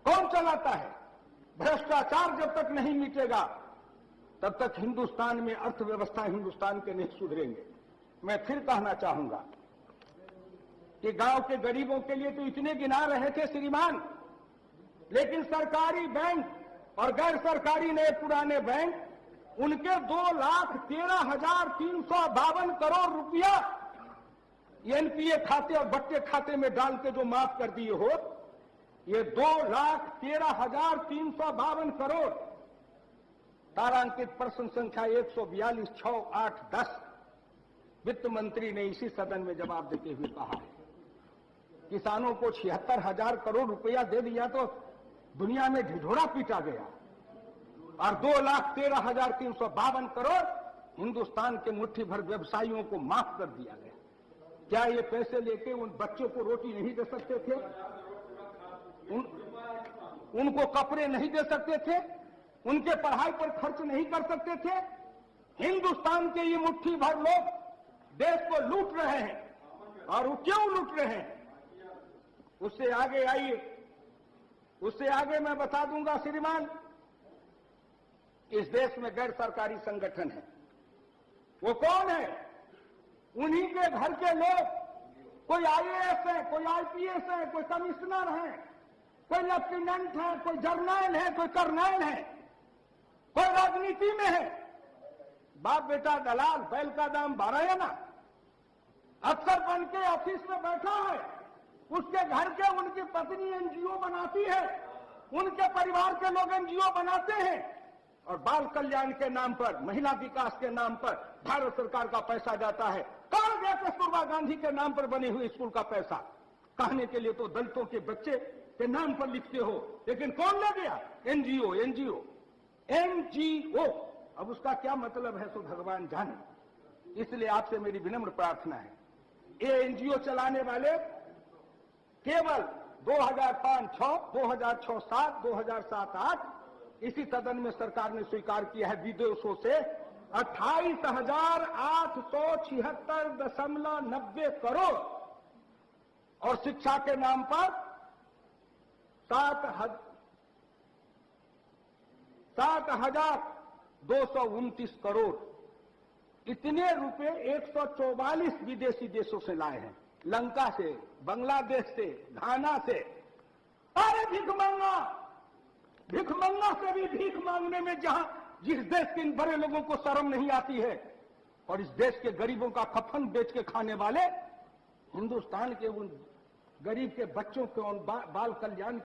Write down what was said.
कौन चलाता है? भ्रष्टाचार जब तक नहीं मिटेगा तब तक हिंदुस्तान में अर्थव्यवस्था हिंदुस्तान के नहीं सुधरेंगे। मैं फिर कहना चाहूंगा कि गांव के गरीबों के लिए तो इतने गिना रहे थे श्रीमान, लेकिन सरकारी बैंक और गैर सरकारी नए पुराने बैंक उनके 2,13,352 करोड़ रुपया एनपीए खाते और बट्टे खाते में डाल के जो माफ कर दिए हो, ये 2,13,352 करोड़। तारांकित प्रश्न संख्या 142-6-8-10 वित्त मंत्री ने इसी सदन में जवाब देते हुए कहा है, किसानों को 76,000 करोड़ रुपया दे दिया तो दुनिया में ढिढोरा पीटा गया, और 2,13,352 करोड़ हिंदुस्तान के मुट्ठी भर व्यवसायियों को माफ कर दिया गया। क्या ये पैसे लेके उन बच्चों को रोटी नहीं दे सकते थे? उनको कपड़े नहीं दे सकते थे? उनके पढ़ाई पर खर्च नहीं कर सकते थे? हिंदुस्तान के ये मुट्ठी भर लोग देश को लूट रहे हैं, और वो क्यों लूट रहे हैं उससे आगे आइए, उससे आगे मैं बता दूंगा श्रीमान। इस देश में गैर सरकारी संगठन है, वो कौन है? उन्हीं के घर के लोग, कोई आईएएस है, कोई आईपीएस है, कोई कमिश्नर है, कोई लेफ्टिनेंट है, कोई जर्नल है, कोई कर्नल है, कोई राजनीति में है। बाप बेटा दलाल, बैल का दाम 12 आना, अफसर बन के ऑफिस में बैठा है, उसके घर के उनकी पत्नी एनजीओ बनाती है, उनके परिवार के लोग एनजीओ बनाते हैं, और बाल कल्याण के नाम पर, महिला विकास के नाम पर भारत सरकार का पैसा जाता है। कहां गया कस्तूरबा गांधी के नाम पर बने हुए स्कूल का पैसा? कहने के लिए तो दलितों के बच्चे के नाम पर लिखते हो, लेकिन कौन ले गया? NGO, NGO, NGO. अब उसका क्या मतलब है सो भगवान जाने। इसलिए आपसे मेरी विनम्र प्रार्थना है, ये एनजीओ चलाने वाले केवल 2005-6, 2006-7, 2007-8 इसी सदन में सरकार ने स्वीकार किया है विदेशों से 28,876.90 करोड़, और शिक्षा के नाम पर 7,229 करोड़। इतने रुपए 144 विदेशी देशों से लाए हैं, लंका से, बांग्लादेश से, घाना से। अरे भिख मंगा से भी भीख मांगने में जिस देश के इन बड़े लोगों को शर्म नहीं आती है, और इस देश के गरीबों का कफन बेच के खाने वाले हिंदुस्तान के उन गरीब के बच्चों के उन बाल कल्याण